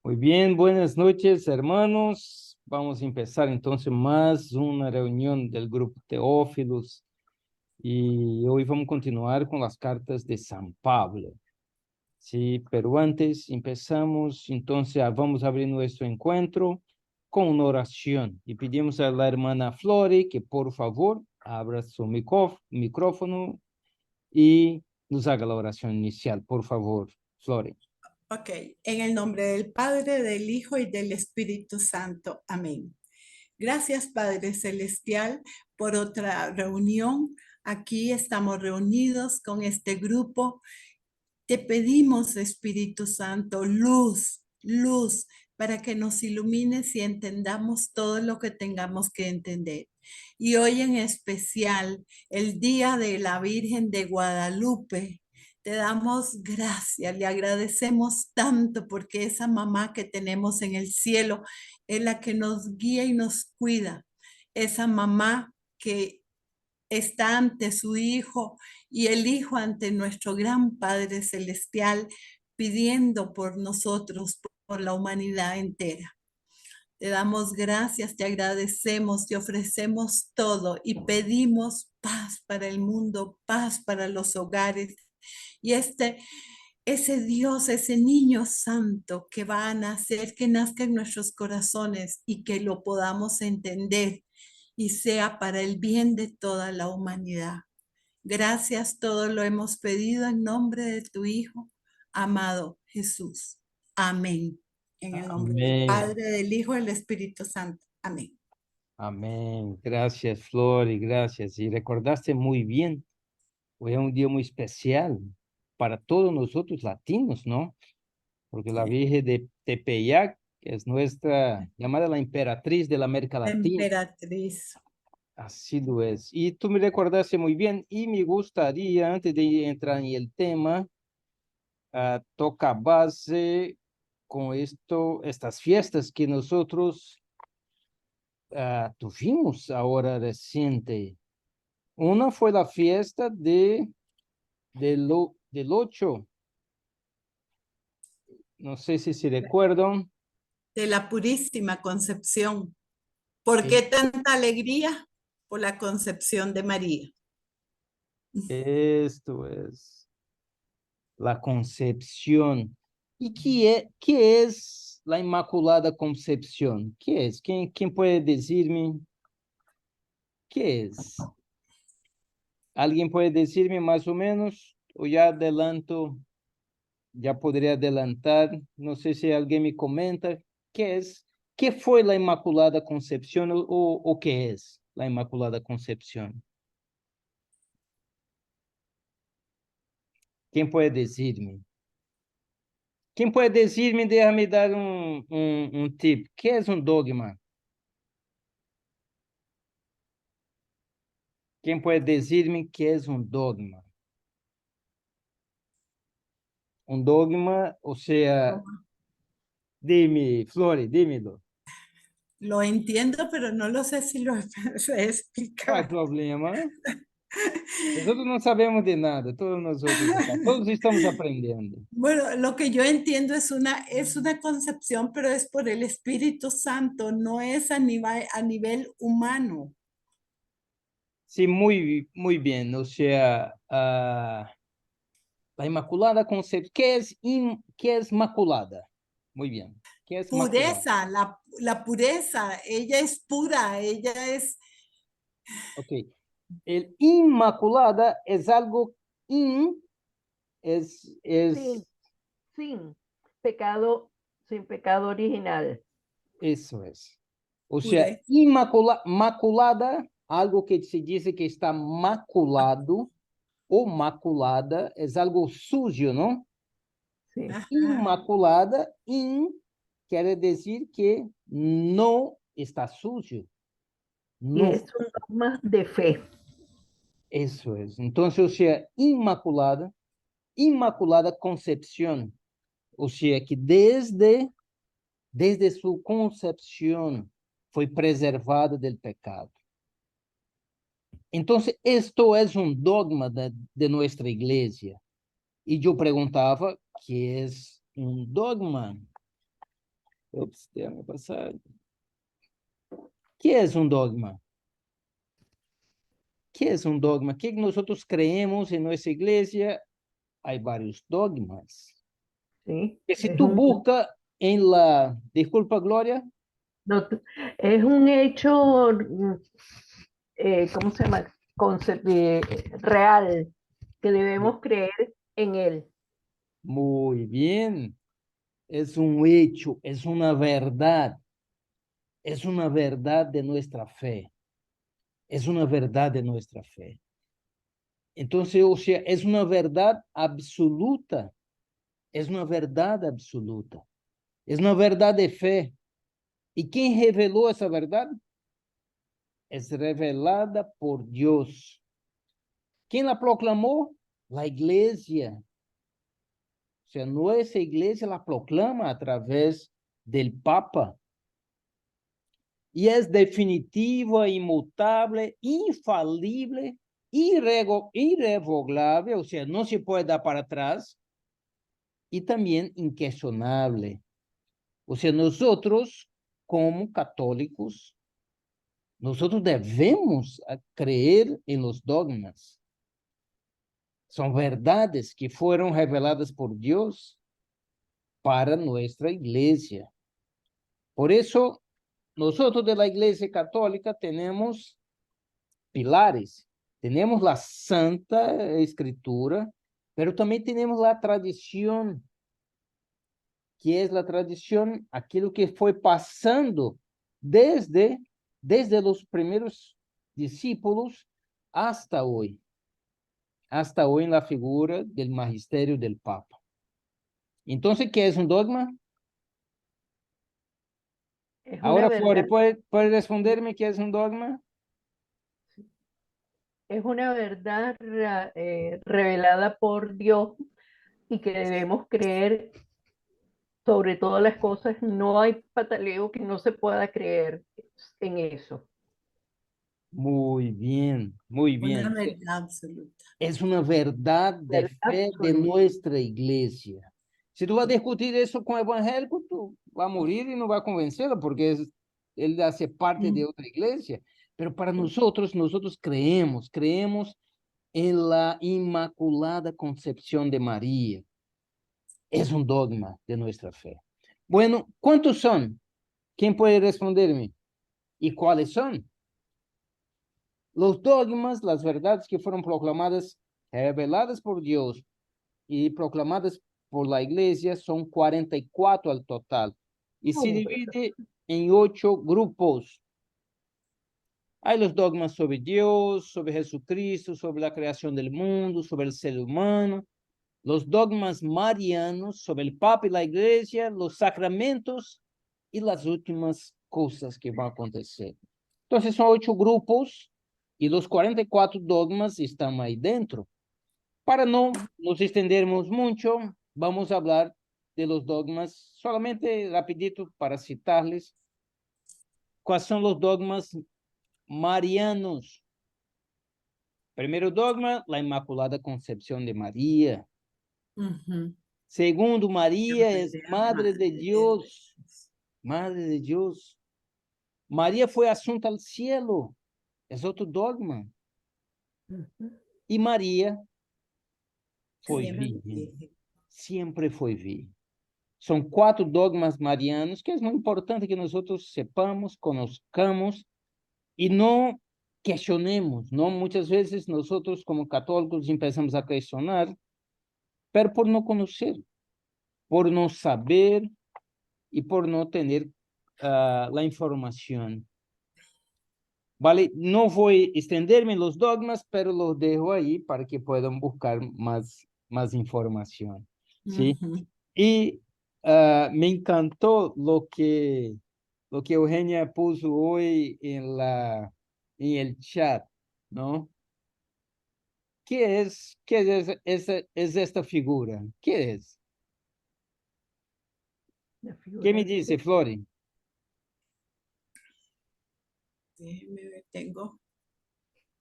Muy bien, buenas noches, hermanos. Vamos a empezar entonces más una reunión del grupo Teófilos y hoy vamos a continuar con las cartas de San Pablo. Sí, pero antes empezamos, entonces vamos a abrir nuestro encuentro con una oración y pedimos a la hermana Flori que por favor abra su micrófono y nos haga la oración inicial, por favor, Flori. Ok, en el nombre del Padre, del Hijo y del Espíritu Santo. Amén. Gracias, Padre Celestial, por otra reunión. Aquí estamos reunidos con este grupo. Te pedimos, Espíritu Santo, luz, luz, para que nos ilumines y entendamos todo lo que tengamos que entender. Y hoy en especial, el Día de la Virgen de Guadalupe, te damos gracias, le agradecemos tanto porque esa mamá que tenemos en el cielo es la que nos guía y nos cuida. Esa mamá que está ante su Hijo y el Hijo ante nuestro gran Padre Celestial, pidiendo por nosotros, por la humanidad entera. Te damos gracias, te agradecemos, te ofrecemos todo y pedimos paz para el mundo, paz para los hogares. Y ese Dios, ese niño santo que va a nacer, que nazca en nuestros corazones y que lo podamos entender y sea para el bien de toda la humanidad. Gracias, todo lo hemos pedido en nombre de tu Hijo, amado Jesús. Amén. En el nombre del Amén. Padre, del Hijo y del Espíritu Santo. Amén. Amén. Gracias, Flor, y gracias. Y recordaste muy bien, hoy es un día muy especial para todos nosotros latinos, ¿no? Porque la Virgen de Tepeyac es nuestra llamada la emperatriz de la América Latina. Emperatriz. Así lo es. Y tú me recordaste muy bien y me gustaría, antes de entrar en el tema, toca base con estas fiestas que nosotros tuvimos ahora reciente. Una fue la fiesta del 8. No sé si se recuerdan. De la Purísima Concepción. ¿Por qué Eh, tanta alegría? Por la concepción de María. Esto es la Concepción. ¿Y qué es la Inmaculada Concepción? ¿Qué es? ¿Quién puede decirme qué es? ¿Alguien puede decirme más o menos? O ya adelanto, ya podría adelantar. No sé si alguien me comenta qué es. ¿Qué fue la Inmaculada Concepción o qué es la Inmaculada Concepción? ¿Quién puede decirme? ¿Quién puede decirme? Déjame dar un tip. ¿Qué es un dogma? ¿Quién puede decirme qué es un dogma? Un dogma, o sea, dime, Flori, dímelo. Lo entiendo, pero no lo sé si lo sé No hay explicar. problema. Nosotros no sabemos de nada, todos nosotros acá, todos estamos aprendiendo. Bueno, lo que yo entiendo es una concepción, pero es por el Espíritu Santo, no es a nivel humano. Sí, muy bien, o sea, la Inmaculada Concepción, ¿qué es Maculada? Muy bien, ¿qué es Maculada? Pureza, la pureza, ella es pura, ella es, Ok, el Inmaculada es algo es, Sin, sin pecado, sin pecado original. eso es. O sea, pureza. maculada, algo que se dice que está maculado o maculada, es algo sucio, ¿no? Sí. Ajá. Inmaculada, quiere decir que no está sucio. Y No, es un dogma de fe. eso es. Entonces, o sea, Inmaculada Concepción. O sea, que desde su concepción fue preservada del pecado. Entonces, esto es un dogma de nuestra iglesia. Y yo preguntaba, ¿qué es un dogma? Ups, déjame pasar. ¿Qué es un dogma? ¿Qué es un dogma? ¿Qué nosotros creemos en nuestra iglesia? Hay varios dogmas. ¿sí? Que si tú buscas en la, disculpa Gloria, No, es un hecho, ¿cómo se llama? Real, que debemos creer en él. muy bien, es un hecho, es una verdad de nuestra fe, es una verdad de nuestra fe. Entonces, o sea, es una verdad absoluta, es una verdad absoluta, es una verdad de fe. ¿Y quién reveló esa verdad? Es revelada por Dios. ¿Quién la proclamó? La iglesia. O sea, nuestra iglesia la proclama a través del Papa. Y es definitiva, inmutable, infalible, irrevocable, o sea, no se puede dar para atrás, y también incuestionable. O sea, nosotros, como católicos, nosotros debemos creer en los dogmas. Son verdades que fueron reveladas por Dios para nuestra iglesia. Por eso, nosotros de la Iglesia Católica tenemos pilares. Tenemos la Santa Escritura, pero también tenemos la tradición. Que es la tradición? Aquilo que fue pasando desde, desde los primeros discípulos hasta hoy en la figura del magisterio del Papa. Entonces, ¿qué es un dogma? Es una Ahora, Flori, verdad, ¿puede responderme qué es un dogma? es una verdad revelada por Dios y que debemos creer sobre todas las cosas. No hay pataleo que no se pueda creer en eso. Muy bien, muy Una bien. verdad absoluta. Es una verdad de Verdad fe de absoluta. nuestra iglesia. Si tú vas a discutir eso con el evangélico, tú vas a morir y no vas a convencerlo porque él hace parte de otra iglesia. Pero para nosotros, nosotros creemos en la Inmaculada Concepción de María. Es un dogma de nuestra fe. Bueno, ¿cuántos son? ¿Quién puede responderme? ¿Y cuáles son? Los dogmas, las verdades que fueron proclamadas, reveladas por Dios y proclamadas por la iglesia son 44 al total y se divide en 8 grupos. Hay los dogmas sobre Dios, sobre Jesucristo, sobre la creación del mundo, sobre el ser humano, los dogmas marianos sobre el Papa y la iglesia, los sacramentos y las últimas cosas que van a acontecer. Entonces son 8 grupos y los 44 dogmas están ahí dentro. Para no nos extendermos mucho, vamos a hablar de los dogmas, solamente rapidito para citarles. ¿Cuáles son los dogmas marianos? Primeiro dogma, la Inmaculada Concepción de María. Segundo, María es Madre de Dios. Madre de Dios. María fue asunta al cielo. Es otro dogma. Y María foi virgem. Siempre foi virgem. São 4 dogmas marianos que é muito importante que nós sepamos, conozcamos e não questionemos. Não, muitas vezes nós, como católicos, começamos a questionar, pero por não conhecer, por não saber e por não ter a informação. Vale, não vou estender-me nos dogmas, pero los dejo aí para que possam buscar mais informação. ¿Sí? Y me encantó lo que Eugenia puso hoy en el chat, ¿no? ¿Qué es esta figura? ¿Qué es? ¿Qué me dice, Flori? Déjeme ver,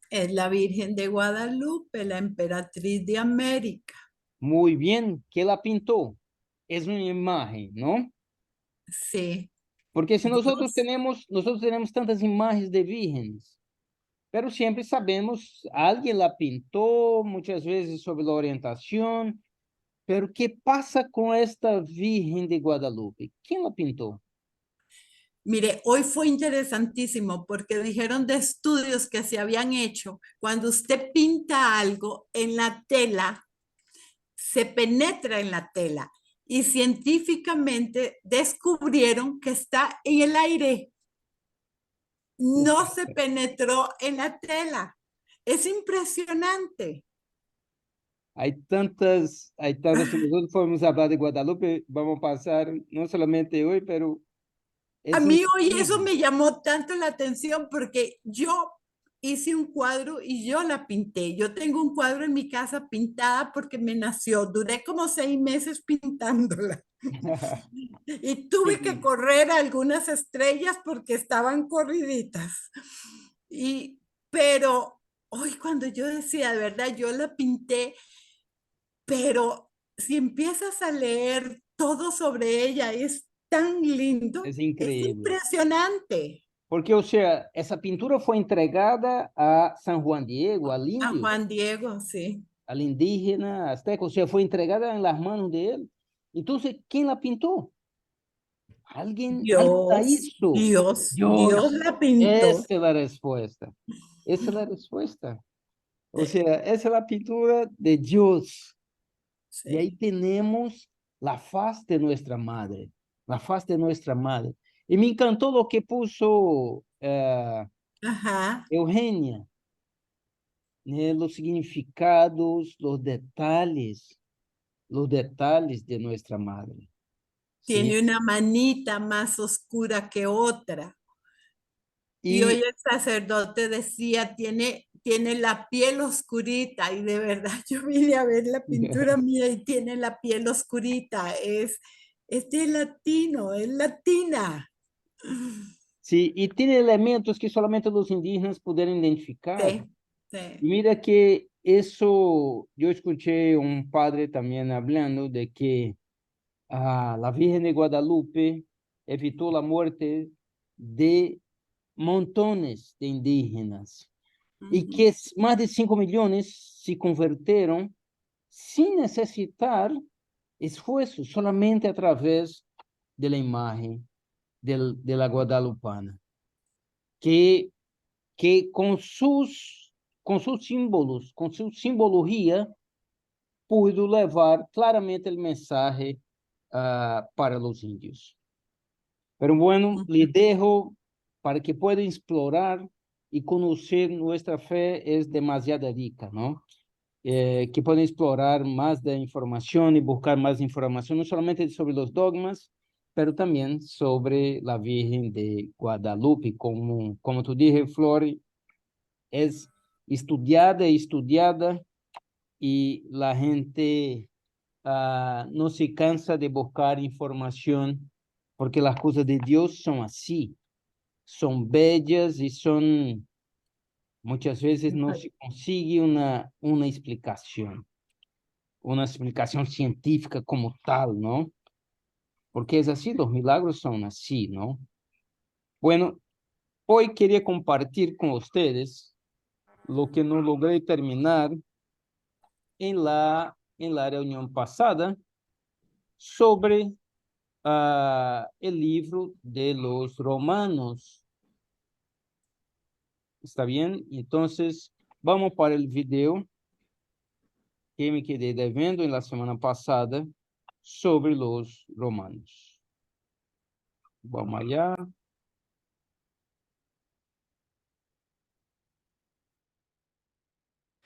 es la Virgen de Guadalupe, la emperatriz de América. Muy bien, ¿qué la pintó? Es una imagen, ¿no? Sí, Porque si Dios. nosotros tenemos tantas imágenes de vírgenes, pero siempre sabemos, alguien la pintó, muchas veces sobre la orientación, pero ¿qué pasa con esta Virgen de Guadalupe? ¿Quién la pintó? Mire, hoy fue interesantísimo porque dijeron de estudios que se habían hecho. Cuando usted pinta algo en la tela, se penetra en la tela y científicamente descubrieron que está en el aire. No se penetró en la tela. Es impresionante. Si nosotros podemos hablar de Guadalupe, vamos a pasar, no solamente hoy, pero A es mí hoy eso increíble. me llamó tanto la atención porque yo hice un cuadro y yo la pinté. Yo tengo un cuadro en mi casa pintada porque me nació. Duré como 6 meses pintándola y tuve que Sí, correr a algunas estrellas porque estaban corriditas. Y, pero hoy cuando yo decía, de verdad, yo la pinté, pero si empiezas a leer todo sobre ella, es tan lindo, es es increíble. impresionante. Porque, o sea, esa pintura fue entregada a San Juan Diego, al A indio, Juan Diego, sí. al indígena azteca, o sea, fue entregada en las manos de él. Entonces, ¿quién la pintó? Alguien la hizo. Dios Dios, la pintó. esa es la respuesta. Esa es la respuesta. O sea, esa es la pintura de Dios. Y ahí Sí. tenemos la faz de nuestra madre, la faz de nuestra madre. Y me encantó lo que puso Ajá. Eugenia, los significados, los detalles de nuestra madre. ¿Sí? Tiene una manita más oscura que otra. Y hoy Y el sacerdote decía, tiene la piel oscurita. Y de verdad yo vine a ver la pintura mía y tiene la piel oscurita. Es de latino, es latina. sí, y tiene elementos que solamente los indígenas pudieron identificar. Sí, sí. Mira que eso, yo escuché un padre también hablando de que la Virgen de Guadalupe evitó la muerte de montones de indígenas y Ujú, que más de 5 millones se convirtieron sin necesitar esfuerzo, solamente a través de la imagen de la guadalupana, que, que con sus símbolos, con su simbología, pudo levar claramente el mensaje para los indios. Pero bueno, le ujú. dejo para que puedan explorar y conocer nuestra fe es demasiado rica, ¿no? Que puedan explorar más de información y buscar más información, no solamente sobre los dogmas, pero también sobre la Virgen de Guadalupe, como tú dije, Flor, es estudiada y estudiada y la gente no se cansa de buscar información porque las cosas de Dios son así, son bellas y son, muchas veces no se consigue una explicación científica como tal, ¿no? Porque es así, los milagros son así, ¿no? Bueno, hoy quería compartir con ustedes lo que no logré terminar en la reunión pasada sobre el libro de los Romanos. ¿Está bien? Entonces, vamos para el video que me quedé devendo en la semana pasada sobre los Romanos. Vamos allá.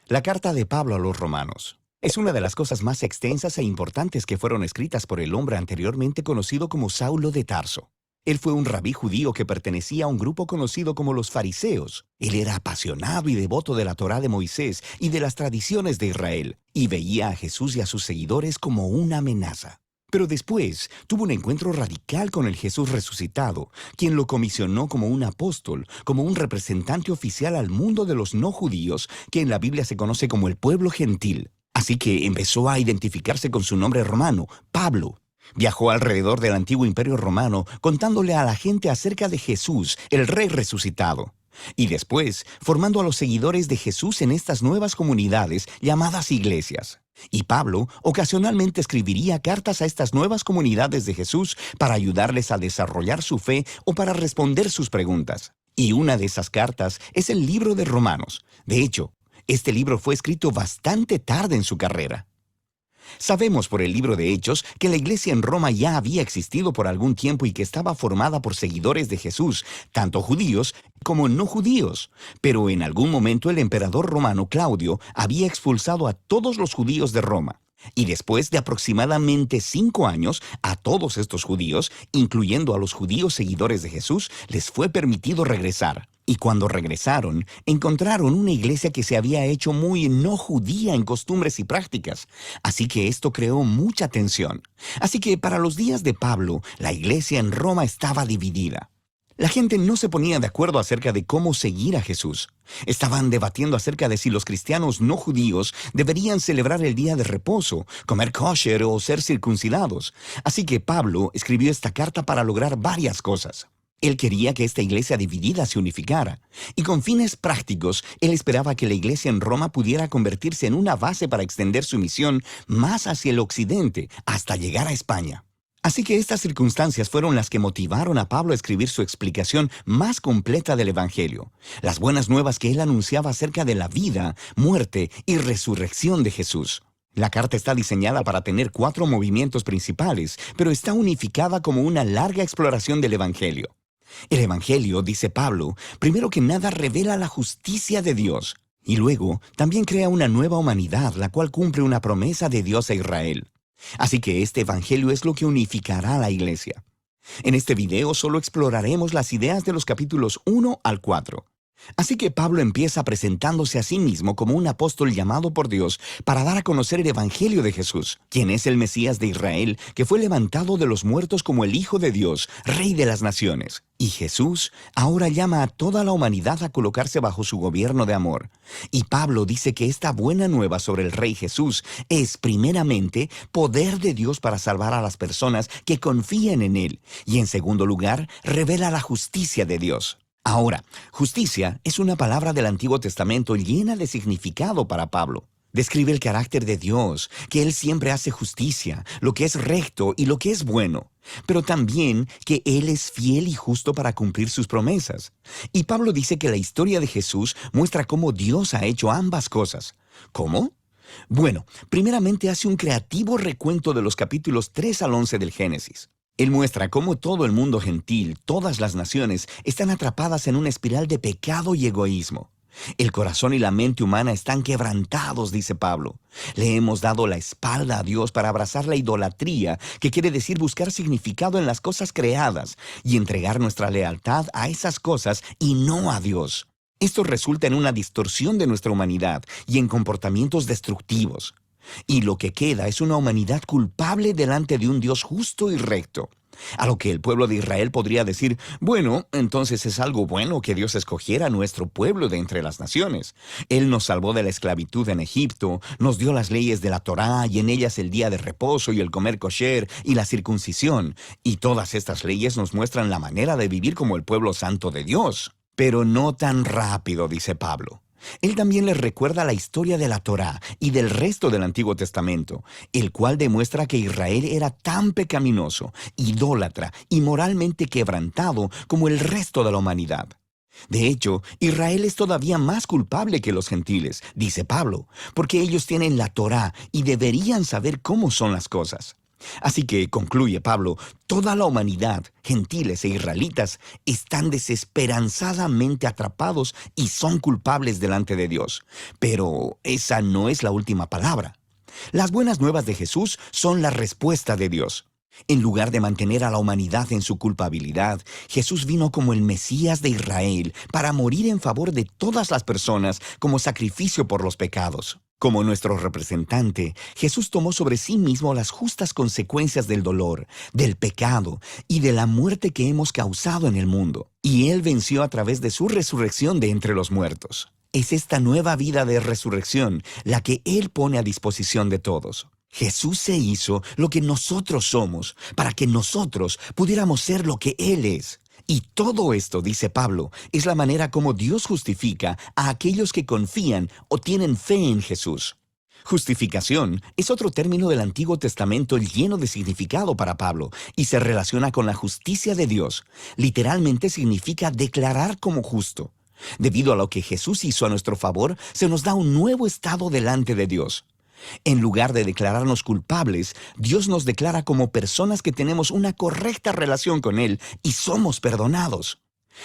La carta de Pablo a los Romanos es una de las cosas más extensas e importantes que fueron escritas por el hombre anteriormente conocido como Saulo de Tarso. Él fue un rabí judío que pertenecía a un grupo conocido como los fariseos. Él era apasionado y devoto de la Torá de Moisés y de las tradiciones de Israel, y veía a Jesús y a sus seguidores como una amenaza. Pero después tuvo un encuentro radical con el Jesús resucitado, quien lo comisionó como un apóstol, como un representante oficial al mundo de los no judíos, que en la Biblia se conoce como el pueblo gentil. Así que empezó a identificarse con su nombre romano, Pablo. Viajó alrededor del antiguo imperio romano contándole a la gente acerca de Jesús, el Rey resucitado. Y después, formando a los seguidores de Jesús en estas nuevas comunidades llamadas iglesias. Y Pablo ocasionalmente escribiría cartas a estas nuevas comunidades de Jesús para ayudarles a desarrollar su fe o para responder sus preguntas. Y una de esas cartas es el libro de Romanos. De hecho, este libro fue escrito bastante tarde en su carrera. Sabemos por el libro de Hechos que la iglesia en Roma ya había existido por algún tiempo y que estaba formada por seguidores de Jesús, tanto judíos como no judíos. Pero en algún momento el emperador romano Claudio había expulsado a todos los judíos de Roma. Y después de aproximadamente 5 años, a todos estos judíos, incluyendo a los judíos seguidores de Jesús, les fue permitido regresar. Y cuando regresaron, encontraron una iglesia que se había hecho muy no judía en costumbres y prácticas. Así que esto creó mucha tensión. Así que para los días de Pablo, la iglesia en Roma estaba dividida. La gente no se ponía de acuerdo acerca de cómo seguir a Jesús. Estaban debatiendo acerca de si los cristianos no judíos deberían celebrar el día de reposo, comer kosher o ser circuncidados. Así que Pablo escribió esta carta para lograr varias cosas. Él quería que esta iglesia dividida se unificara, y con fines prácticos, él esperaba que la iglesia en Roma pudiera convertirse en una base para extender su misión más hacia el occidente, hasta llegar a España. Así que estas circunstancias fueron las que motivaron a Pablo a escribir su explicación más completa del Evangelio, las buenas nuevas que él anunciaba acerca de la vida, muerte y resurrección de Jesús. La carta está diseñada para tener 4 movimientos principales, pero está unificada como una larga exploración del Evangelio. El Evangelio, dice Pablo, primero que nada revela la justicia de Dios, y luego también crea una nueva humanidad, la cual cumple una promesa de Dios a Israel. Así que este Evangelio es lo que unificará a la iglesia. En este video solo exploraremos las ideas de los capítulos 1 al 4. Así que Pablo empieza presentándose a sí mismo como un apóstol llamado por Dios para dar a conocer el Evangelio de Jesús, quien es el Mesías de Israel, que fue levantado de los muertos como el Hijo de Dios, Rey de las Naciones. Y Jesús ahora llama a toda la humanidad a colocarse bajo su gobierno de amor. Y Pablo dice que esta buena nueva sobre el Rey Jesús es, primeramente, poder de Dios para salvar a las personas que confían en Él, y en segundo lugar, revela la justicia de Dios. Ahora, justicia es una palabra del Antiguo Testamento llena de significado para Pablo. Describe el carácter de Dios, que Él siempre hace justicia, lo que es recto y lo que es bueno, pero también que Él es fiel y justo para cumplir sus promesas. Y Pablo dice que la historia de Jesús muestra cómo Dios ha hecho ambas cosas. ¿Cómo? Bueno, primeramente hace un creativo recuento de los capítulos 3 al 11 del Génesis. Él muestra cómo todo el mundo gentil, todas las naciones, están atrapadas en una espiral de pecado y egoísmo. El corazón y la mente humana están quebrantados, dice Pablo. Le hemos dado la espalda a Dios para abrazar la idolatría, que quiere decir buscar significado en las cosas creadas y entregar nuestra lealtad a esas cosas y no a Dios. Esto resulta en una distorsión de nuestra humanidad y en comportamientos destructivos. Y lo que queda es una humanidad culpable delante de un Dios justo y recto. A lo que el pueblo de Israel podría decir, bueno, entonces es algo bueno que Dios escogiera a nuestro pueblo de entre las naciones. Él nos salvó de la esclavitud en Egipto, nos dio las leyes de la Torá y en ellas el día de reposo y el comer kosher y la circuncisión. Y todas estas leyes nos muestran la manera de vivir como el pueblo santo de Dios. Pero no tan rápido, dice Pablo. Él también les recuerda la historia de la Torá y del resto del Antiguo Testamento, el cual demuestra que Israel era tan pecaminoso, idólatra y moralmente quebrantado como el resto de la humanidad. De hecho, Israel es todavía más culpable que los gentiles, dice Pablo, porque ellos tienen la Torá y deberían saber cómo son las cosas. Así que, concluye Pablo, toda la humanidad, gentiles e israelitas, están desesperanzadamente atrapados y son culpables delante de Dios. Pero esa no es la última palabra. Las buenas nuevas de Jesús son la respuesta de Dios. En lugar de mantener a la humanidad en su culpabilidad, Jesús vino como el Mesías de Israel para morir en favor de todas las personas como sacrificio por los pecados. Como nuestro representante, Jesús tomó sobre sí mismo las justas consecuencias del dolor, del pecado y de la muerte que hemos causado en el mundo. Y Él venció a través de su resurrección de entre los muertos. Es esta nueva vida de resurrección la que Él pone a disposición de todos. Jesús se hizo lo que nosotros somos, para que nosotros pudiéramos ser lo que Él es. Y todo esto, dice Pablo, es la manera como Dios justifica a aquellos que confían o tienen fe en Jesús. Justificación es otro término del Antiguo Testamento lleno de significado para Pablo y se relaciona con la justicia de Dios. Literalmente significa declarar como justo. Debido a lo que Jesús hizo a nuestro favor, se nos da un nuevo estado delante de Dios. En lugar de declararnos culpables, Dios nos declara como personas que tenemos una correcta relación con Él y somos perdonados.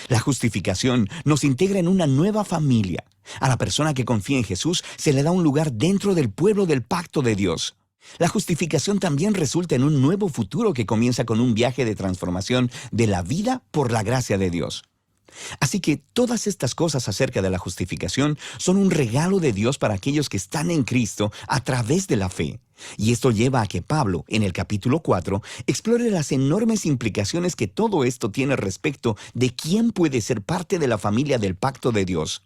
La justificación nos integra en una nueva familia. A la persona que confía en Jesús se le da un lugar dentro del pueblo del pacto de Dios. La justificación también resulta en un nuevo futuro que comienza con un viaje de transformación de la vida por la gracia de Dios. Así que todas estas cosas acerca de la justificación son un regalo de Dios para aquellos que están en Cristo a través de la fe. Y esto lleva a que Pablo, en el capítulo 4, explore las enormes implicaciones que todo esto tiene respecto de quién puede ser parte de la familia del pacto de Dios.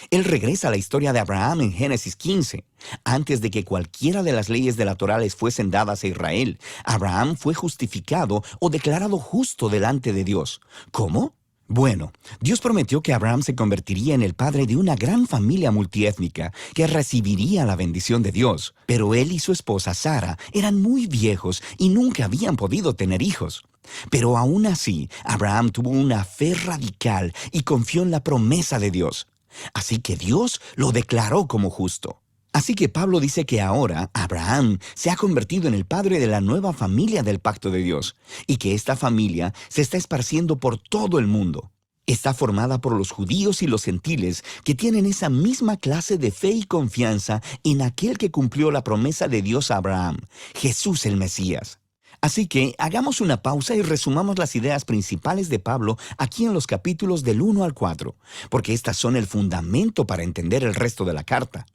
Él regresa a la historia de Abraham en Génesis 15. Antes de que cualquiera de las leyes de la Torá les fuesen dadas a Israel, Abraham fue justificado o declarado justo delante de Dios. ¿Cómo? Bueno, Dios prometió que Abraham se convertiría en el padre de una gran familia multiétnica que recibiría la bendición de Dios. Pero él y su esposa Sara eran muy viejos y nunca habían podido tener hijos. Pero aún así, Abraham tuvo una fe radical y confió en la promesa de Dios. Así que Dios lo declaró como justo. Así que Pablo dice que ahora Abraham se ha convertido en el padre de la nueva familia del pacto de Dios y que esta familia se está esparciendo por todo el mundo. Está formada por los judíos y los gentiles que tienen esa misma clase de fe y confianza en aquel que cumplió la promesa de Dios a Abraham, Jesús el Mesías. Así que hagamos una pausa y resumamos las ideas principales de Pablo aquí en los capítulos del 1 al 4, porque estas son el fundamento para entender el resto de la carta.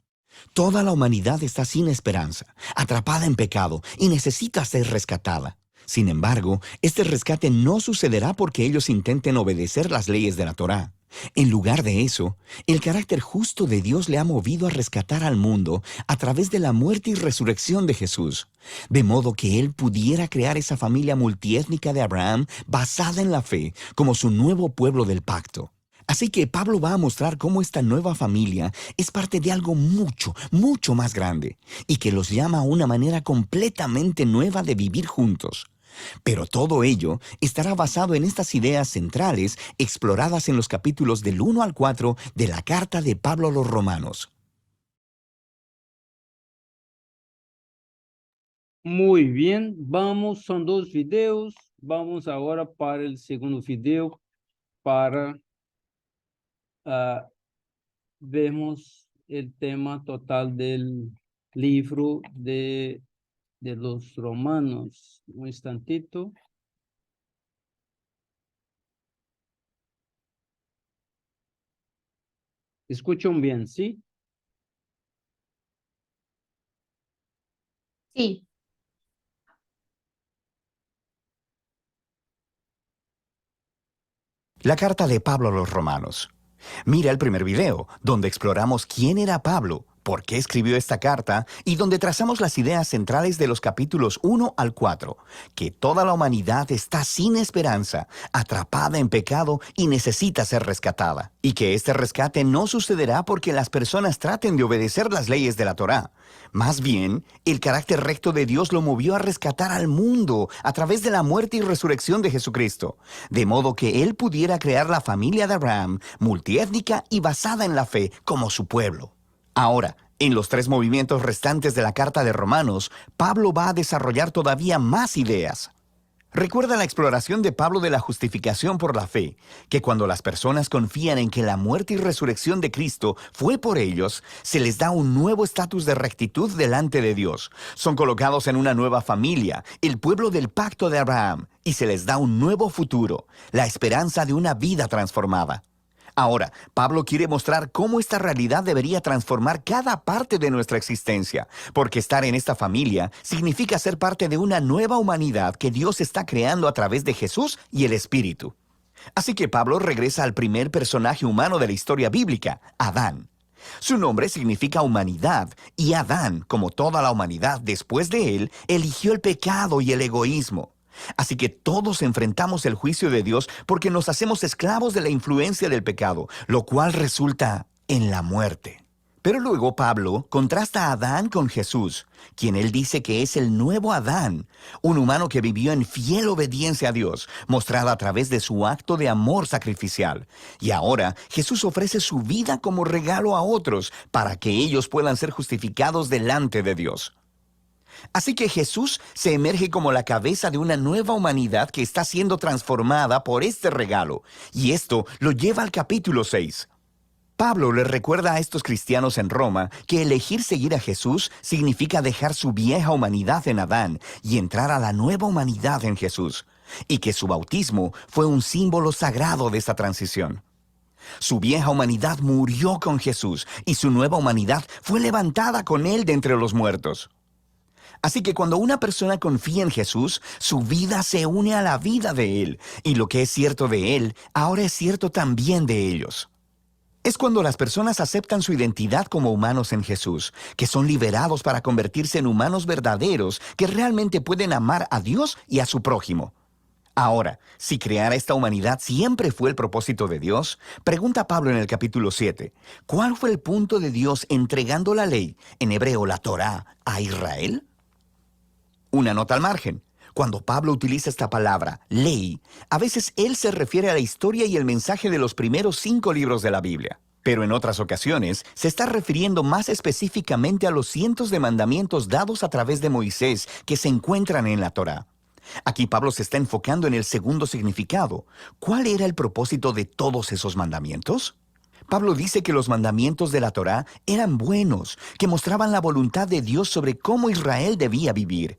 Toda la humanidad está sin esperanza, atrapada en pecado y necesita ser rescatada. Sin embargo, este rescate no sucederá porque ellos intenten obedecer las leyes de la Torá. En lugar de eso, el carácter justo de Dios le ha movido a rescatar al mundo a través de la muerte y resurrección de Jesús, de modo que Él pudiera crear esa familia multiétnica de Abraham basada en la fe como su nuevo pueblo del pacto. Así que Pablo va a mostrar cómo esta nueva familia es parte de algo mucho, mucho más grande y que los llama a una manera completamente nueva de vivir juntos. Pero todo ello estará basado en estas ideas centrales exploradas en los capítulos del 1 al 4 de la carta de Pablo a los Romanos. Muy bien, son 2 videos. Vamos ahora para el segundo video para vemos el tema total del libro de los Romanos. Un instantito. ¿Escuchan bien, sí? Sí. La carta de Pablo a los Romanos. Mira el primer video, donde exploramos quién era Pablo, por qué escribió esta carta y donde trazamos las ideas centrales de los capítulos 1 al 4, que toda la humanidad está sin esperanza, atrapada en pecado y necesita ser rescatada, y que este rescate no sucederá porque las personas traten de obedecer las leyes de la Torá. Más bien, el carácter recto de Dios lo movió a rescatar al mundo a través de la muerte y resurrección de Jesucristo, de modo que Él pudiera crear la familia de Abraham, multiétnica y basada en la fe, como su pueblo. Ahora, en los 3 movimientos restantes de la carta de Romanos, Pablo va a desarrollar todavía más ideas. Recuerda la exploración de Pablo de la justificación por la fe, que cuando las personas confían en que la muerte y resurrección de Cristo fue por ellos, se les da un nuevo estatus de rectitud delante de Dios. Son colocados en una nueva familia, el pueblo del pacto de Abraham, y se les da un nuevo futuro, la esperanza de una vida transformada. Ahora, Pablo quiere mostrar cómo esta realidad debería transformar cada parte de nuestra existencia, porque estar en esta familia significa ser parte de una nueva humanidad que Dios está creando a través de Jesús y el Espíritu. Así que Pablo regresa al primer personaje humano de la historia bíblica, Adán. Su nombre significa humanidad, y Adán, como toda la humanidad después de él, eligió el pecado y el egoísmo. Así que todos enfrentamos el juicio de Dios porque nos hacemos esclavos de la influencia del pecado, lo cual resulta en la muerte. Pero luego Pablo contrasta a Adán con Jesús, quien él dice que es el nuevo Adán, un humano que vivió en fiel obediencia a Dios, mostrada a través de su acto de amor sacrificial. Y ahora Jesús ofrece su vida como regalo a otros para que ellos puedan ser justificados delante de Dios. Así que Jesús se emerge como la cabeza de una nueva humanidad que está siendo transformada por este regalo, y esto lo lleva al capítulo 6. Pablo les recuerda a estos cristianos en Roma que elegir seguir a Jesús significa dejar su vieja humanidad en Adán y entrar a la nueva humanidad en Jesús, y que su bautismo fue un símbolo sagrado de esta transición. Su vieja humanidad murió con Jesús y su nueva humanidad fue levantada con él de entre los muertos. Así que cuando una persona confía en Jesús, su vida se une a la vida de él, y lo que es cierto de él, ahora es cierto también de ellos. Es cuando las personas aceptan su identidad como humanos en Jesús, que son liberados para convertirse en humanos verdaderos que realmente pueden amar a Dios y a su prójimo. Ahora, si crear esta humanidad siempre fue el propósito de Dios, pregunta Pablo en el capítulo 7, ¿cuál fue el punto de Dios entregando la ley, en hebreo la Torá, a Israel? Una nota al margen. Cuando Pablo utiliza esta palabra, ley, a veces él se refiere a la historia y el mensaje de los primeros 5 libros de la Biblia. Pero en otras ocasiones se está refiriendo más específicamente a los cientos de mandamientos dados a través de Moisés que se encuentran en la Torá. Aquí Pablo se está enfocando en el segundo significado. ¿Cuál era el propósito de todos esos mandamientos? Pablo dice que los mandamientos de la Torá eran buenos, que mostraban la voluntad de Dios sobre cómo Israel debía vivir.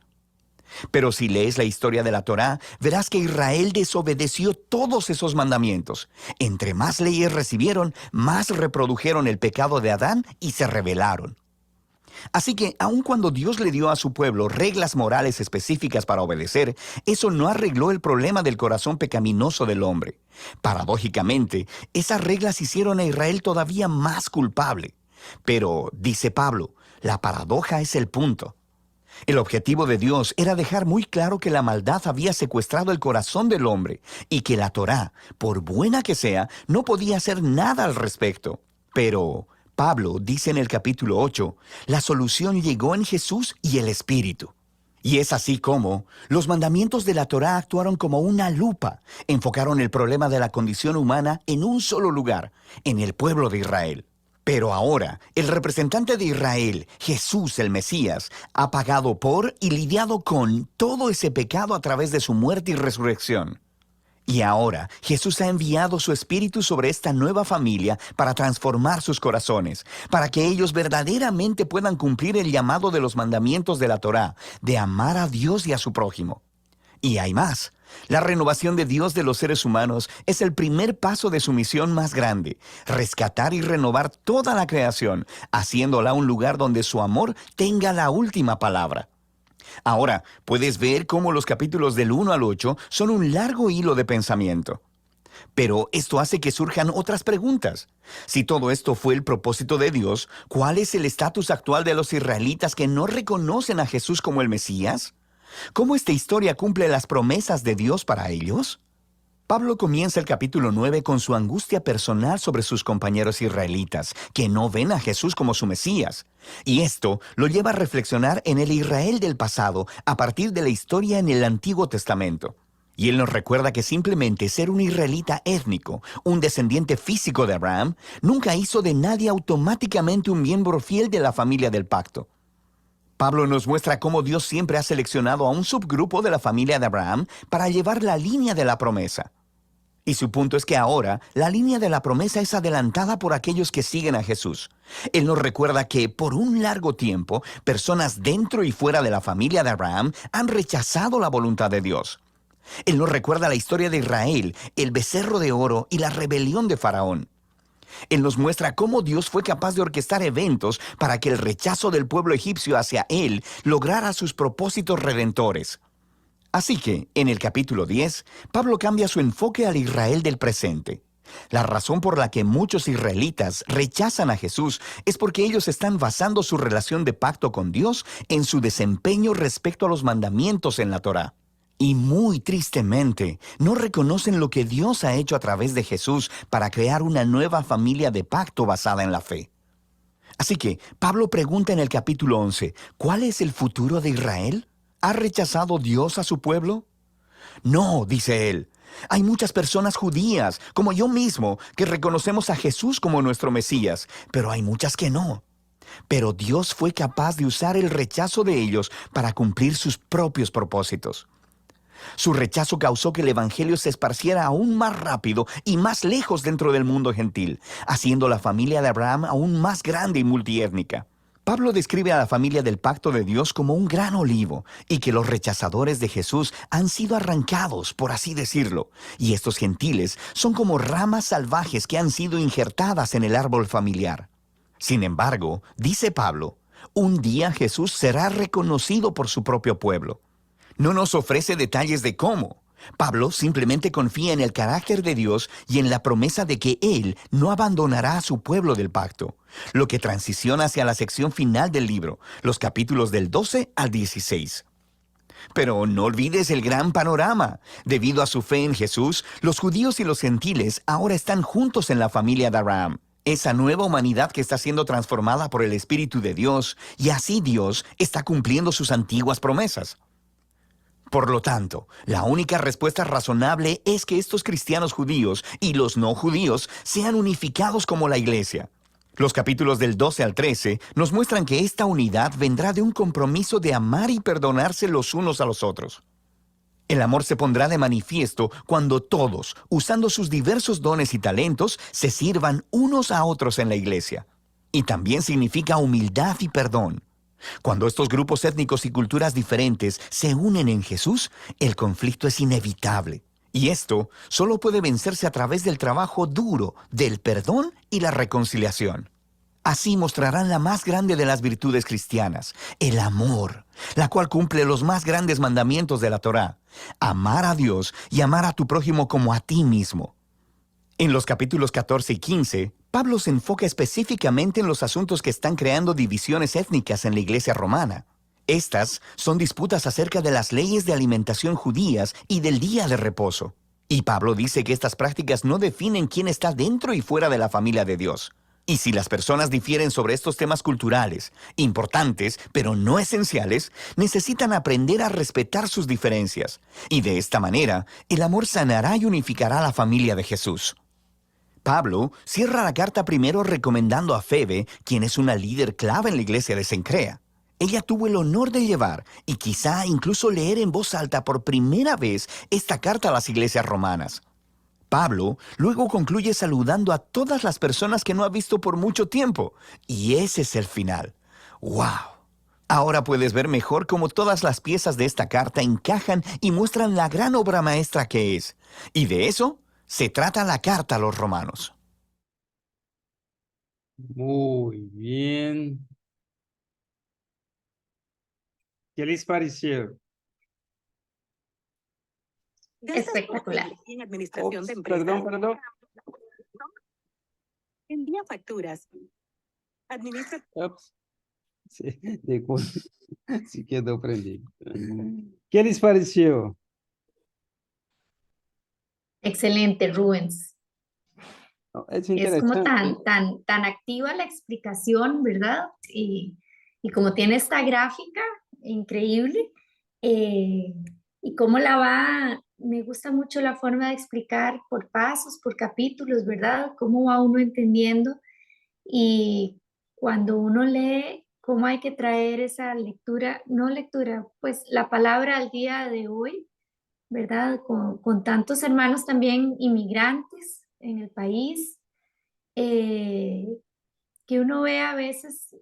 Pero si lees la historia de la Torá, verás que Israel desobedeció todos esos mandamientos. Entre más leyes recibieron, más reprodujeron el pecado de Adán y se rebelaron. Así que, aun cuando Dios le dio a su pueblo reglas morales específicas para obedecer, eso no arregló el problema del corazón pecaminoso del hombre. Paradójicamente, esas reglas hicieron a Israel todavía más culpable. Pero, dice Pablo, la paradoja es el punto. El objetivo de Dios era dejar muy claro que la maldad había secuestrado el corazón del hombre y que la Torá, por buena que sea, no podía hacer nada al respecto. Pero Pablo dice en el capítulo 8, la solución llegó en Jesús y el Espíritu. Y es así como los mandamientos de la Torá actuaron como una lupa, enfocaron el problema de la condición humana en un solo lugar, en el pueblo de Israel. Pero ahora, el representante de Israel, Jesús el Mesías, ha pagado por y lidiado con todo ese pecado a través de su muerte y resurrección. Y ahora, Jesús ha enviado su Espíritu sobre esta nueva familia para transformar sus corazones, para que ellos verdaderamente puedan cumplir el llamado de los mandamientos de la Torá, de amar a Dios y a su prójimo. Y hay más. La renovación de Dios de los seres humanos es el primer paso de su misión más grande, rescatar y renovar toda la creación, haciéndola un lugar donde su amor tenga la última palabra. Ahora, puedes ver cómo los capítulos del 1 al 8 son un largo hilo de pensamiento. Pero esto hace que surjan otras preguntas. Si todo esto fue el propósito de Dios, ¿cuál es el estatus actual de los israelitas que no reconocen a Jesús como el Mesías? ¿Cómo esta historia cumple las promesas de Dios para ellos? Pablo comienza el capítulo 9 con su angustia personal sobre sus compañeros israelitas, que no ven a Jesús como su Mesías. Y esto lo lleva a reflexionar en el Israel del pasado a partir de la historia en el Antiguo Testamento. Y él nos recuerda que simplemente ser un israelita étnico, un descendiente físico de Abraham, nunca hizo de nadie automáticamente un miembro fiel de la familia del pacto. Pablo nos muestra cómo Dios siempre ha seleccionado a un subgrupo de la familia de Abraham para llevar la línea de la promesa. Y su punto es que ahora la línea de la promesa es adelantada por aquellos que siguen a Jesús. Él nos recuerda que por un largo tiempo, personas dentro y fuera de la familia de Abraham han rechazado la voluntad de Dios. Él nos recuerda la historia de Israel, el becerro de oro y la rebelión de Faraón. Él nos muestra cómo Dios fue capaz de orquestar eventos para que el rechazo del pueblo egipcio hacia él lograra sus propósitos redentores. Así que, en el capítulo 10, Pablo cambia su enfoque al Israel del presente. La razón por la que muchos israelitas rechazan a Jesús es porque ellos están basando su relación de pacto con Dios en su desempeño respecto a los mandamientos en la Torá. Y muy tristemente, no reconocen lo que Dios ha hecho a través de Jesús para crear una nueva familia de pacto basada en la fe. Así que Pablo pregunta en el capítulo 11, ¿cuál es el futuro de Israel? ¿Ha rechazado Dios a su pueblo? No, dice él. Hay muchas personas judías, como yo mismo, que reconocemos a Jesús como nuestro Mesías, pero hay muchas que no. Pero Dios fue capaz de usar el rechazo de ellos para cumplir sus propios propósitos. Su rechazo causó que el Evangelio se esparciera aún más rápido y más lejos dentro del mundo gentil, haciendo la familia de Abraham aún más grande y multiétnica. Pablo describe a la familia del pacto de Dios como un gran olivo y que los rechazadores de Jesús han sido arrancados, por así decirlo, y estos gentiles son como ramas salvajes que han sido injertadas en el árbol familiar. Sin embargo, dice Pablo, un día Jesús será reconocido por su propio pueblo. No nos ofrece detalles de cómo. Pablo simplemente confía en el carácter de Dios y en la promesa de que Él no abandonará a su pueblo del pacto, lo que transiciona hacia la sección final del libro, los capítulos del 12 al 16. Pero no olvides el gran panorama. Debido a su fe en Jesús, los judíos y los gentiles ahora están juntos en la familia de Abraham. Esa nueva humanidad que está siendo transformada por el Espíritu de Dios, y así Dios está cumpliendo sus antiguas promesas. Por lo tanto, la única respuesta razonable es que estos cristianos judíos y los no judíos sean unificados como la iglesia. Los capítulos del 12 al 13 nos muestran que esta unidad vendrá de un compromiso de amar y perdonarse los unos a los otros. El amor se pondrá de manifiesto cuando todos, usando sus diversos dones y talentos, se sirvan unos a otros en la iglesia. Y también significa humildad y perdón. Cuando estos grupos étnicos y culturas diferentes se unen en Jesús, el conflicto es inevitable. Y esto solo puede vencerse a través del trabajo duro, del perdón y la reconciliación. Así mostrarán la más grande de las virtudes cristianas, el amor, la cual cumple los más grandes mandamientos de la Torá: amar a Dios y amar a tu prójimo como a ti mismo. En los capítulos 14 y 15, Pablo se enfoca específicamente en los asuntos que están creando divisiones étnicas en la iglesia romana. Estas son disputas acerca de las leyes de alimentación judías y del día de reposo. Y Pablo dice que estas prácticas no definen quién está dentro y fuera de la familia de Dios. Y si las personas difieren sobre estos temas culturales, importantes pero no esenciales, necesitan aprender a respetar sus diferencias. Y de esta manera, el amor sanará y unificará a la familia de Jesús. Pablo cierra la carta primero recomendando a Febe, quien es una líder clave en la iglesia de Cencrea. Ella tuvo el honor de llevar y quizá incluso leer en voz alta por primera vez esta carta a las iglesias romanas. Pablo luego concluye saludando a todas las personas que no ha visto por mucho tiempo. Y ese es el final. ¡Wow! Ahora puedes ver mejor cómo todas las piezas de esta carta encajan y muestran la gran obra maestra que es. Y de eso se trata la carta a los romanos. Muy bien. ¿Qué les pareció? Espectacular. En administración de empresas. Perdón. Envía facturas. Administra. Ups. Sí, sí quedó prendido. ¿Qué les pareció? Excelente, Rubens. Es Es como interesante. tan activa la explicación, ¿verdad? Y como tiene esta gráfica increíble, y cómo me gusta mucho la forma de explicar por pasos, por capítulos, ¿verdad? Cómo va uno entendiendo, y cuando uno lee, cómo hay que traer esa pues la palabra al día de hoy, ¿verdad? Con tantos hermanos también inmigrantes en el país, que uno ve a veces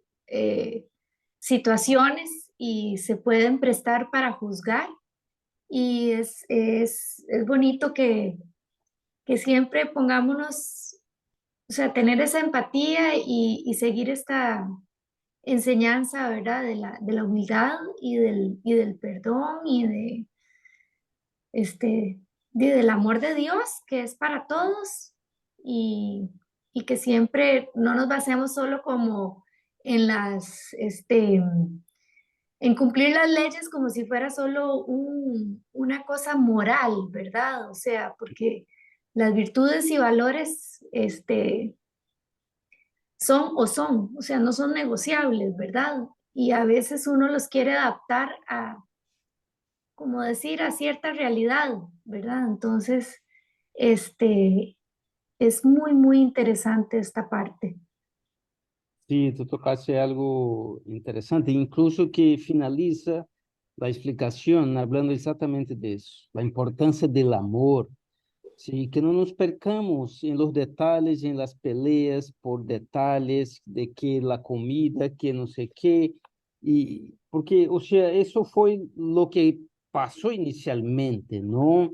situaciones y se pueden prestar para juzgar, y es bonito que siempre pongámonos, o sea, tener esa empatía y seguir esta enseñanza, ¿verdad? De la humildad y del perdón y del amor de Dios, que es para todos, y que siempre no nos basemos solo como en en cumplir las leyes como si fuera solo una cosa moral, ¿verdad? O sea, porque las virtudes y valores, son, o sea, no son negociables, ¿verdad? Y a veces uno los quiere adaptar a, como decir, a cierta realidad, ¿verdad? Entonces, este, es muy, muy interesante esta parte. Sí, tú tocaste algo interesante, incluso que finaliza la explicación hablando exactamente de eso, la importancia del amor. Sí, que no nos percamos en los detalles, en las peleas por detalles de que la comida, que no sé qué, y porque, o sea, eso fue lo que pasó inicialmente, ¿no?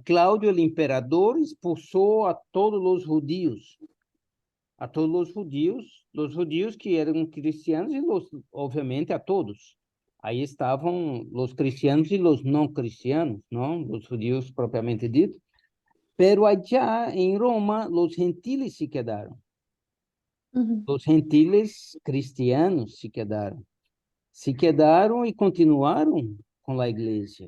Claudio, el emperador, expulsó a todos los judíos que eran cristianos y los, obviamente, a todos. Ahí estaban los cristianos y los no cristianos, ¿no? Los judíos propiamente ditos. Pero allá en Roma, los gentiles se quedaron. Ujú. Los gentiles cristianos se quedaron. Se quedaron y continuaron con la iglesia.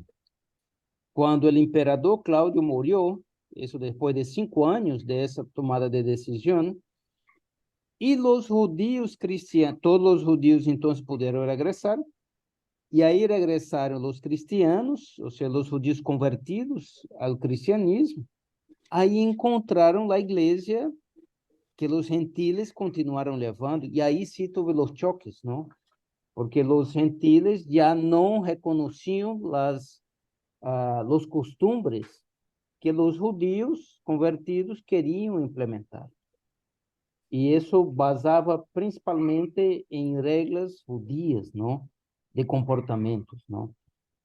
Cuando el emperador Claudio murió, eso después de 5 años de esa tomada de decisión, y los judíos cristianos, todos los judíos entonces pudieron regresar, y ahí regresaron los cristianos, o sea, los judíos convertidos al cristianismo. Ahí encontraron la iglesia que los gentiles continuaron levando, y ahí sí tuve los choques, ¿no? Porque los gentiles ya no reconocían los costumbres que los judíos convertidos querían implementar. Y eso basaba principalmente en reglas judías, ¿no? De comportamientos, ¿no?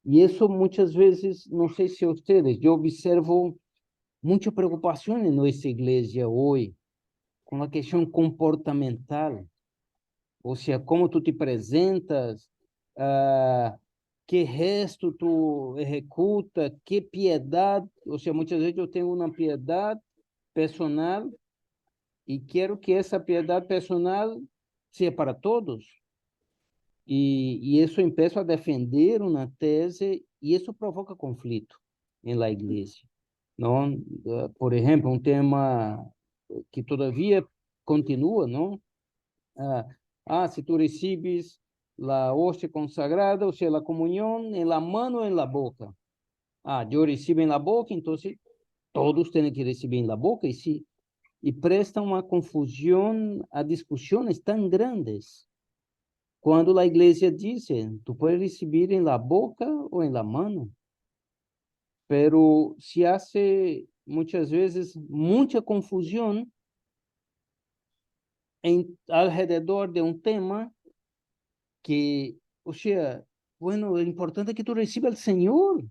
Y eso muchas veces, no sé si ustedes, yo observo mucha preocupación en nuestra iglesia hoy con la cuestión comportamental. O sea, cómo tú te presentas, qué gesto tú ejecutas, qué piedad. O sea, muchas veces yo tengo una piedad personal y quiero que esa piedad personal sea para todos. Y eso empiezo a defender una tese y eso provoca conflicto en la iglesia, ¿no? Por ejemplo, un tema que todavía continúa, ¿no? Ah, si tú recibes la hostia consagrada, o sea, la comunión en la mano o en la boca. Yo recibo en la boca, entonces todos tienen que recibir en la boca, y sí, y presta una confusión a discusiones tan grandes. Cuando la iglesia dice, tú puedes recibir en la boca o en la mano, pero se hace muchas veces mucha confusión alrededor de un tema que, o sea, bueno, lo importante es que tú recibas al Señor.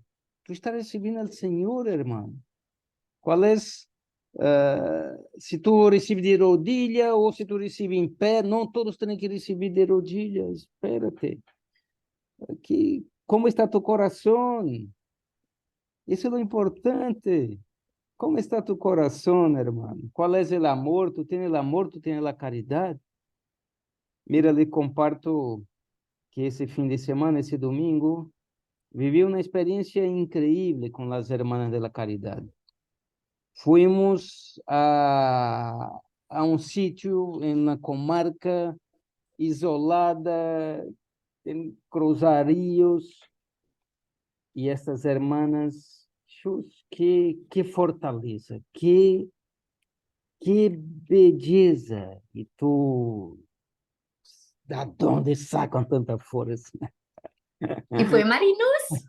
Tú estás recibiendo al Señor, hermano. ¿Cuál es? Si tú recibes de rodilla o si tú recibes en pé, no todos tienen que recibir de rodilla. Espérate. Aquí, ¿cómo está tu corazón? Eso es lo importante. ¿Cómo está tu corazón, hermano? ¿Cuál es el amor? Tú tienes el amor, tú tienes la caridad. Mira, le comparto que ese fin de semana, ese domingo, viví una experiencia increíble con las Hermanas de la Caridad. Fuimos a un sitio en una comarca isolada, en Cruzar Ríos, y estas hermanas, chus, qué fortaleza, qué belleza. Y tú, ¿de dónde sacan tanta fuerza? Y fue Marinus,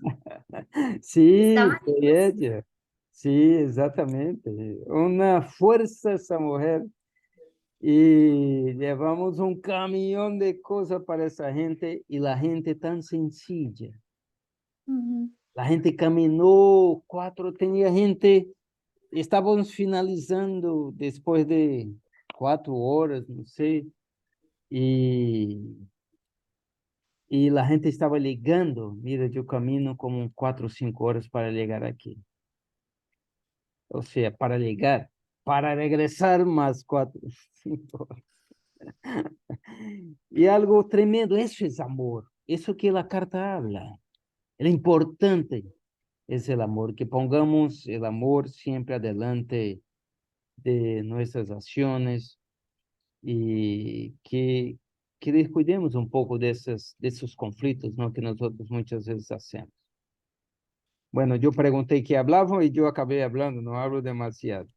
Sí, estaba fue Marinus. ella. Sí, exactamente. Una fuerza esa mujer. Y llevamos un camión de cosas para esa gente y la gente tan sencilla. Ujú. La gente caminó, tenía gente, estábamos finalizando después de 4 horas, no sé, y, y la gente estaba llegando. Mira, yo camino como 4 o 5 horas para llegar aquí. O sea, para llegar. para regresar más 4, 5 horas. Y algo tremendo, eso es amor, eso que la carta habla. Lo importante es el amor, que pongamos el amor siempre adelante de nuestras acciones y que descuidemos un poco de esos conflictos, ¿no? Que nosotros muchas veces hacemos. Bueno, yo pregunté qué hablaba y yo acabé hablando, no hablo demasiado.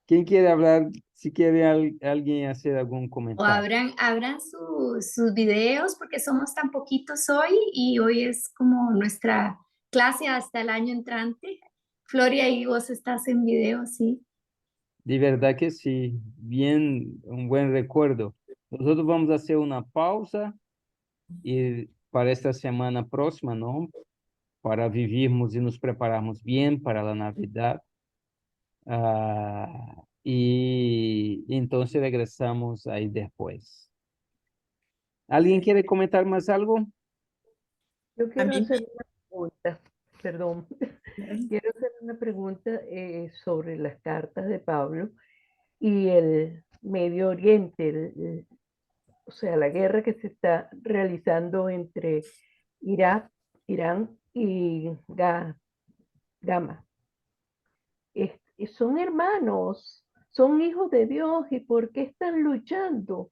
¿Quién quiere hablar? Si quiere alguien hacer algún O comentario. abran sus videos porque somos tan poquitos hoy y hoy es como nuestra clase hasta el año entrante. Floria, y vos estás en video, sí. De verdad que sí, bien, un buen recuerdo. Nosotros vamos a hacer una pausa y para esta semana próxima, ¿no? Para vivirmos y nos prepararmos bien para la Navidad. Y entonces regresamos ahí después. ¿Alguien quiere comentar más algo? Yo quiero mí- hacer una pregunta, perdón. Quiero hacer una pregunta sobre las cartas de Pablo y el Medio Oriente, o sea, la guerra que se está realizando entre Irak, Irán y Gama. Son hermanos, son hijos de Dios, ¿y por qué están luchando?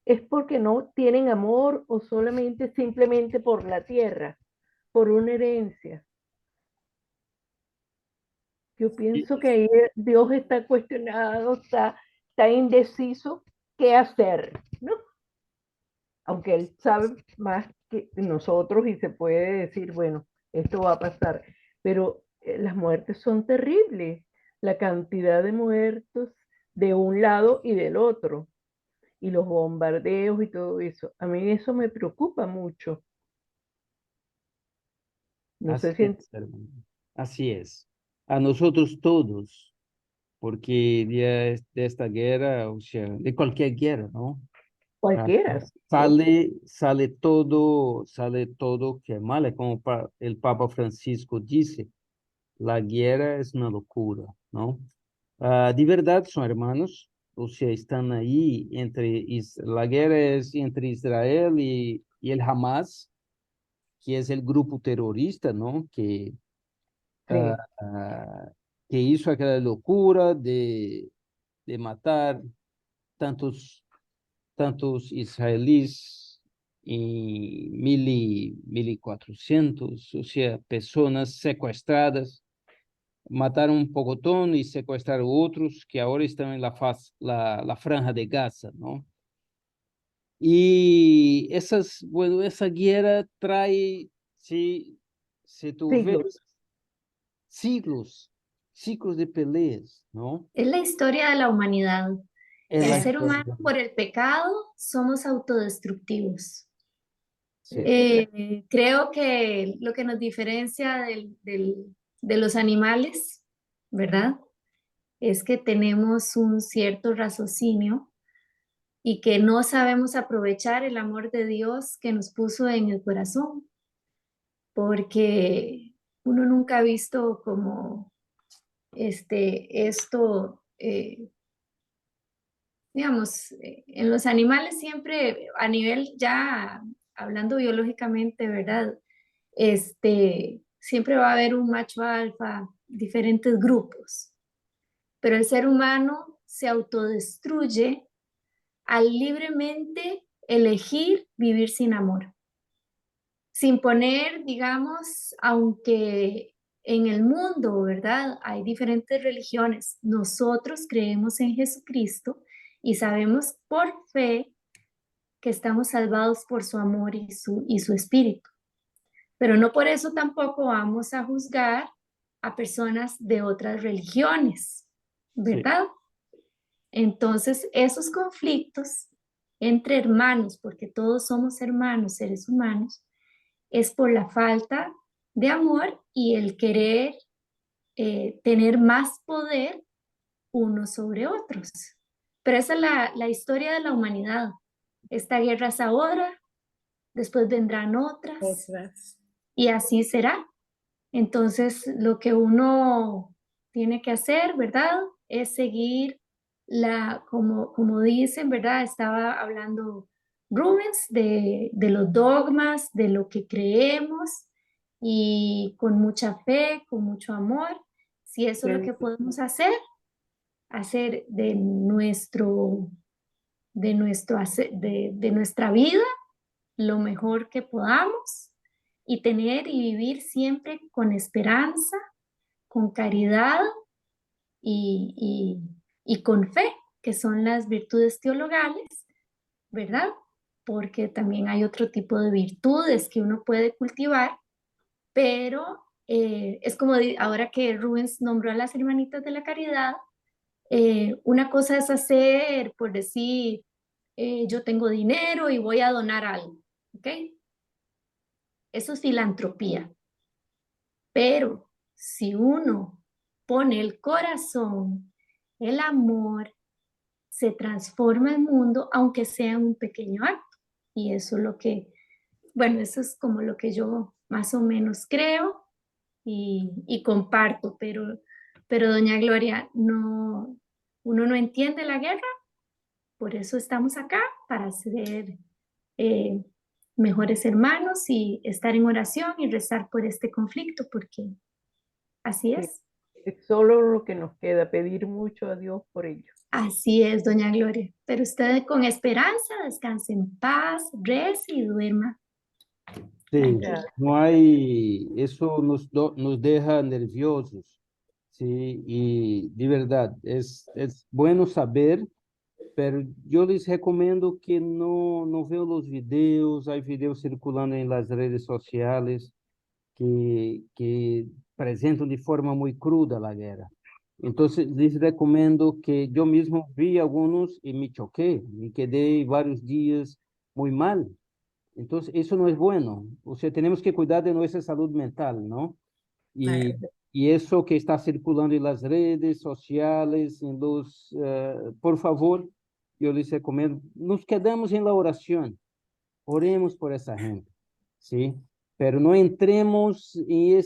¿Es porque no tienen amor o simplemente por la tierra, por una herencia? Yo pienso que ahí Dios está cuestionado, está indeciso qué hacer, ¿no? Aunque Él sabe más que nosotros y se puede decir, bueno, esto va a pasar, pero las muertes son terribles, la cantidad de muertos de un lado y del otro, y los bombardeos y todo eso. A mí eso me preocupa mucho. No Así sé si es, hermano. Así es. A nosotros todos, porque de esta guerra, o sea, de cualquier guerra, ¿no? Ah, cualquiera. sale todo que es mal, es como el Papa Francisco dice, la guerra es una locura, ¿no? De verdad son hermanos, o sea, están ahí la guerra es entre Israel y el Hamas, que es el grupo terrorista, ¿no? Ah, Sí, ah, que hizo aquella locura de matar tantos israelíes y 1.400, o sea, personas secuestradas, mataron un pocotón y secuestraron otros que ahora están en la franja de Gaza, ¿no? Y bueno, esa guerra trae, si tú siglos. ves, siglos, ciclos de peleas, ¿no? Es la historia de la humanidad. Es El la ser humano, historia. por el pecado, somos autodestructivos. Sí, Creo que lo que nos diferencia de los animales, ¿verdad? Es que tenemos un cierto raciocinio y que no sabemos aprovechar el amor de Dios que nos puso en el corazón, porque uno nunca ha visto como esto, digamos, en los animales siempre a nivel ya hablando biológicamente, ¿verdad? Siempre va a haber un macho alfa, diferentes grupos, pero el ser humano se autodestruye al libremente elegir vivir sin amor, sin poner, digamos, aunque en el mundo, ¿verdad? Hay diferentes religiones. Nosotros creemos en Jesucristo y sabemos por fe que estamos salvados por su amor y su espíritu. Pero no por eso tampoco vamos a juzgar a personas de otras religiones, sí, ¿verdad? Entonces, esos conflictos entre hermanos, porque todos somos hermanos, seres humanos, es por la falta de amor y el querer tener más poder unos sobre otros. Pero esa es la historia de la humanidad. Esta guerra es ahora, después vendrán otras Otras. y así será. Entonces, lo que uno tiene que hacer, ¿verdad? es seguir como dicen, ¿verdad? Estaba hablando Rubens de los dogmas, de lo que creemos y con mucha fe, con mucho amor. Si eso es lo que podemos hacer de nuestra vida lo mejor que podamos y tener y vivir siempre con esperanza, con caridad y con fe, que son las virtudes teologales, ¿verdad? Porque también hay otro tipo de virtudes que uno puede cultivar, pero es como ahora que Rubens nombró a las hermanitas de la caridad, una cosa es hacer, por decir, yo tengo dinero y voy a donar algo, ¿ok? Eso es filantropía. Pero si uno pone el corazón, el amor, se transforma el mundo, aunque sea un pequeño acto. Y eso es lo que, bueno, eso es como lo que yo más o menos creo y comparto, pero doña Gloria, no, uno no entiende la guerra, por eso estamos acá, para ser mejores hermanos y estar en oración y rezar por este conflicto, porque así es. Es solo lo que nos queda, pedir mucho a Dios por ello. Así es, doña Gloria. Pero usted con esperanza descanse en paz, rece y duerma. Sí, Tranquila. no hay, eso nos deja nerviosos, sí, y de verdad, es bueno saber, pero yo les recomiendo que no vean los videos, hay videos circulando en las redes sociales que presentan de forma muy cruda la guerra. Entonces, les recomiendo que yo mismo vi algunos y me choqué, me quedé varios días muy mal. Entonces, eso no es bueno. O sea, tenemos que cuidar de nuestra salud mental, ¿no? Y, y eso que está circulando en las redes sociales, por favor, yo les recomiendo, nos quedamos en la oración, oremos por esa gente, ¿sí? Pero no entremos en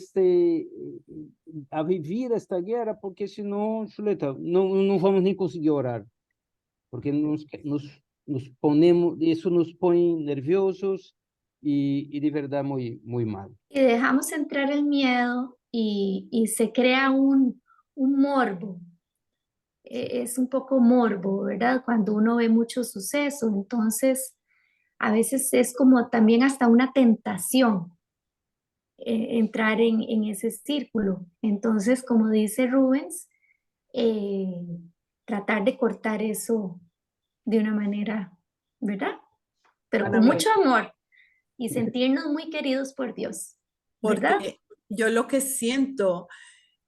a vivir esta guerra, porque senão, Chuleta, não vamos nem conseguir orar, porque nos ponemos, eso nos pone nerviosos y de verdad muy, muy mal. Y dejamos entrar el miedo y se crea un morbo. Es un poco morbo, ¿verdad? Cuando uno ve muchos sucesos, entonces a veces es como también hasta una tentación entrar en ese círculo. Entonces, como dice Rubens, eh, tratar de cortar eso de una manera, ¿verdad? Pero con mucho amor y sentirnos muy queridos por Dios, ¿verdad? Porque yo lo que siento,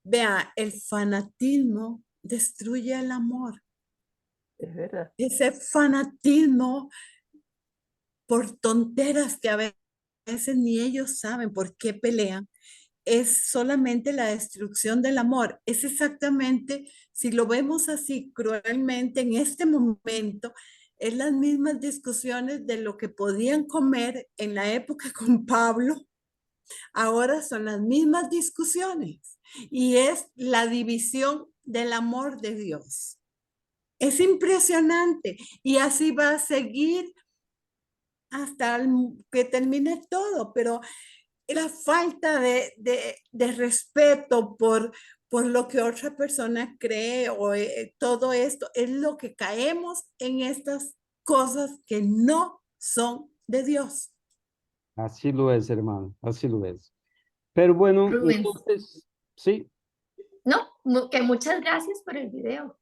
vea, el fanatismo destruye el amor. Es verdad. Ese fanatismo por tonteras que a veces ni ellos saben por qué pelean, es solamente la destrucción del amor. Es exactamente, si lo vemos así cruelmente en este momento, es las mismas discusiones de lo que podían comer en la época con Pablo. Ahora son las mismas discusiones y es la división del amor de Dios. Es impresionante y así va a seguir hasta que termine todo, pero la falta de respeto por lo que otra persona cree o todo esto es lo que caemos en estas cosas que no son de Dios. Así lo es, hermano, así lo es. Pero bueno, Rubén. entonces, sí. No, que muchas gracias por el video.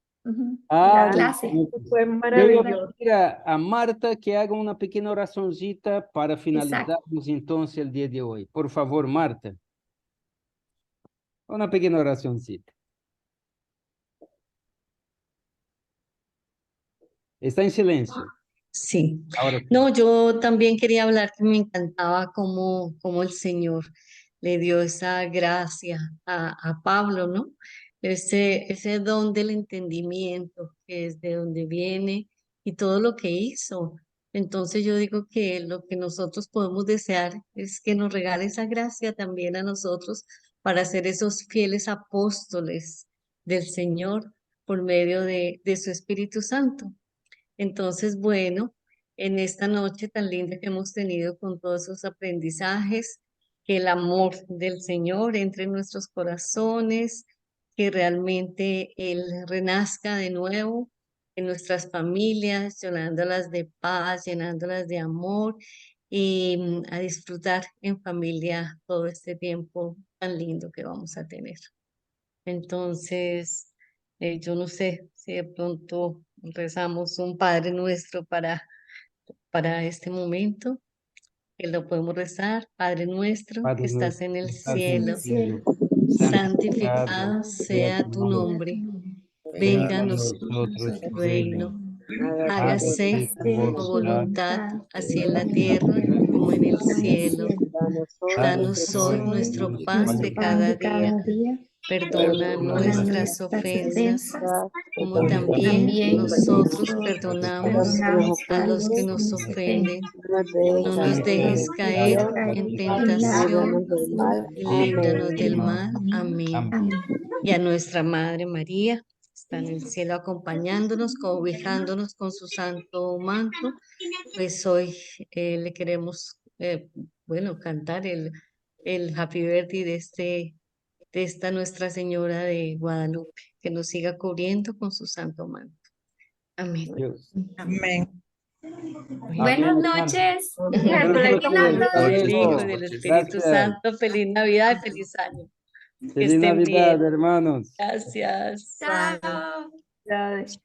Ah, La clase. Fue yo iba a maravilloso. pedir a Marta que haga una pequeña oracioncita para finalizarmos Exacto. entonces el día de hoy. Por favor, Marta. Una pequeña oracioncita. Está en silencio. Sí. Ahora sí. No, yo también quería hablar que me encantaba cómo el Señor le dio esa gracia a Pablo, ¿no? Ese don del entendimiento, que es de donde viene y todo lo que hizo. Entonces yo digo que lo que nosotros podemos desear es que nos regale esa gracia también a nosotros para ser esos fieles apóstoles del Señor, por medio de su Espíritu Santo. Entonces, bueno, en esta noche tan linda que hemos tenido con todos esos aprendizajes, que el amor del Señor entre en nuestros corazones, que realmente Él renazca de nuevo en nuestras familias, llenándolas de paz, llenándolas de amor y a disfrutar en familia todo este tiempo tan lindo que vamos a tener. Entonces, yo no sé si de pronto rezamos un Padre Nuestro para este momento, que lo podemos rezar. Padre nuestro que Padre estás nuestro en el que estás en el cielo, cielo, santificado sea sea tu tu nombre. nombre. Venga Venga a a nosotros nosotros tu tu reino. reino. Hágase Hágase tu tu voluntad, voluntad, así en la en la tierra tierra como en el como en el cielo. cielo. Danos hoy nuestro pan de cada día. Perdona nuestras ofensas, como también nosotros perdonamos a los que nos ofenden. No nos dejes caer en tentación y líbranos del mal. Amén. Y a nuestra Madre María, está en el cielo acompañándonos, cobijándonos con su santo manto, pues hoy le queremos, bueno, cantar el Happy Birthday de esta Nuestra Señora de Guadalupe, que nos siga cubriendo con su santo manto. Amén. Dios. Amén. Buenas Amén. noches. Buenas Feliz noches, Navidad. hasta Del Hijo y luego. del Espíritu Gracias. Santo, feliz Navidad y feliz año. Que Feliz estén Navidad, bien. hermanos. Gracias. Chao. Ya,